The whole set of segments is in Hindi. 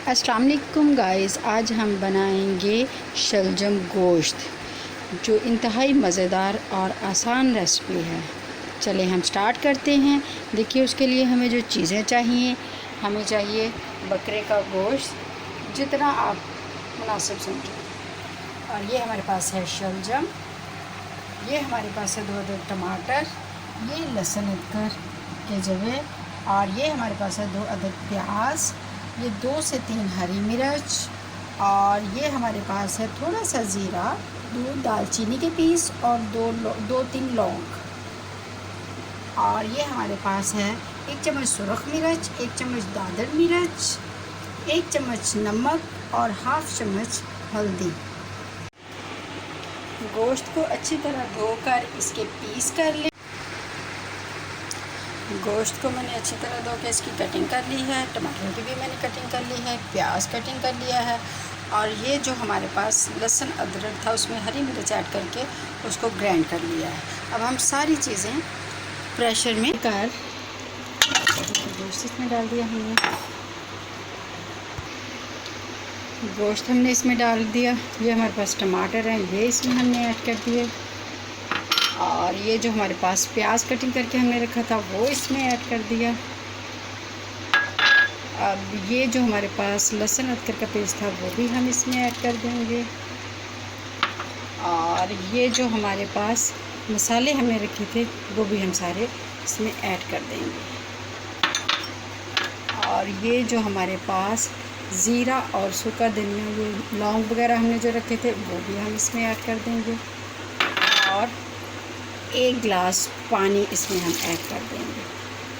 अस्सलाम वालेकुम गाइस, आज हम बनाएंगे शलजम गोश्त जो इंतहाई मज़ेदार और आसान रेसिपी है। चले हम स्टार्ट करते हैं। देखिए उसके लिए हमें जो चीज़ें चाहिए, हमें चाहिए बकरे का गोश्त जितना आप मुनासिब समझें, और ये हमारे पास है शलजम, ये हमारे पास है 2 टमाटर, ये लहसुन अदरक के जवे, और ये हमारे पास है 2 अदद प्याज, ये 2 से 3 हरी मिर्च, और ये हमारे पास है थोड़ा सा ज़ीरा, 2 दालचीनी के पीस और 2-3 लौंग, और ये हमारे पास है 1 चम्मच सुरख मिर्च, 1 चम्मच दादर मिर्च, 1 चम्मच नमक और हाफ़ चम्मच हल्दी। गोश्त को अच्छी तरह धोकर इसके पीस कर लें। गोश्त को मैंने अच्छी तरह धो के इसकी कटिंग कर ली है, टमाटर की भी मैंने कटिंग कर ली है, प्याज कटिंग कर लिया है, और ये जो हमारे पास लहसुन अदरक था उसमें हरी मिर्च ऐड करके उसको ग्राइंड कर लिया है। अब हम सारी चीज़ें प्रेशर में कर गोश्त इसमें डाल दिया हमने। गोश्त हमने इसमें डाल दिया। ये हमारे पास टमाटर हैं, ये इसमें हमने ऐड कर दिए, और ये जो हमारे पास प्याज कटिंग करके हमने रखा था वो इसमें ऐड कर दिया। अब ये जो हमारे पास लहसुन अदरक का पेस्ट था वो भी हम इसमें ऐड कर देंगे, और ये जो हमारे पास मसाले हमने रखे थे वो भी हम सारे इसमें ऐड कर देंगे, और ये जो हमारे पास ज़ीरा और सूखा धनिया, ये लौंग वगैरह हमने जो रखे थे वो भी हम इसमें ऐड कर देंगे, और 1 गिलास पानी इसमें हम ऐड कर देंगे।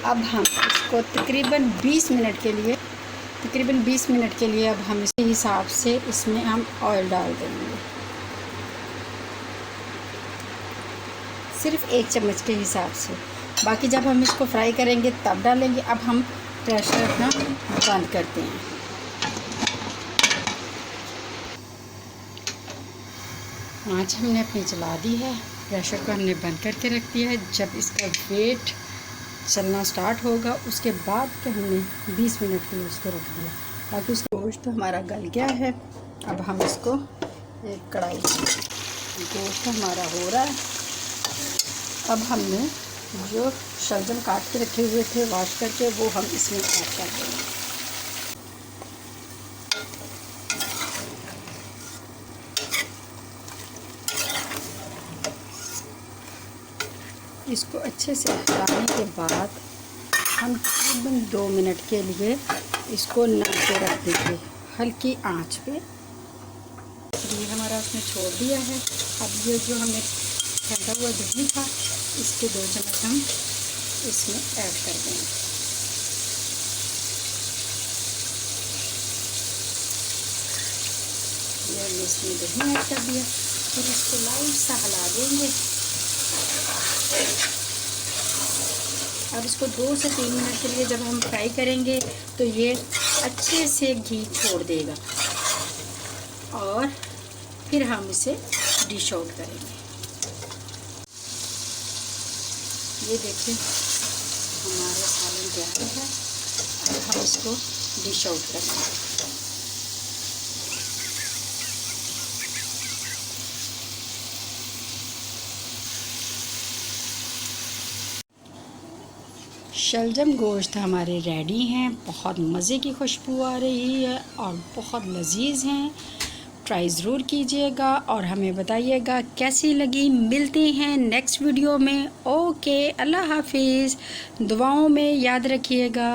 अब हम इसको तकरीबन 20 मिनट के लिए अब हम इसी हिसाब से इसमें हम ऑयल डाल देंगे, सिर्फ 1 चम्मच के हिसाब से। बाकी जब हम इसको फ्राई करेंगे तब डालेंगे। अब हम प्रेशर अपना बंद करते हैं। आँच हमने अपनी जला दी है, प्रेशर को हमने बंद करके रख दिया है। जब इसका वेट चलना स्टार्ट होगा उसके बाद के हमने 20 मिनट के लिए उसको रख दिया। बाकी उसका गोश्त तो हमारा गल गया है। अब हम इसको एक कढ़ाई में, गोश्त हमारा हो रहा है। अब हमने जो शलजम काट के रखे हुए थे वॉश करके वो हम इसमें ऐड कर देंगे। इसको अच्छे से हटाने के बाद हम तकरीबन 2 मिनट के लिए इसको नम पे रख देंगे, हल्की आंच पे। ये हमारा उसने छोड़ दिया है। अब ये जो हमने ठंडा हुआ दही था इसके 2 चम्मच हम इसमें ऐड कर देंगे। ये हमने इसमें दही ऐड कर दिया, फिर इसको लाइट सा हिला देंगे। अब इसको 2 से 3 मिनट के लिए जब हम फ्राई करेंगे तो ये अच्छे से घी छोड़ देगा, और फिर हम इसे डिश आउट करेंगे। ये देखिए हमारा सालन तैयार है। अब हम इसको डिश आउट करेंगे। शलजम गोश्त हमारे रेडी हैं। बहुत मज़े की खुशबू आ रही है और बहुत लजीज हैं। ट्राई ज़रूर कीजिएगा और हमें बताइएगा कैसी लगी। मिलते हैं नेक्स्ट वीडियो में। ओके, अल्लाह हाफिज़। दुआओं में याद रखिएगा।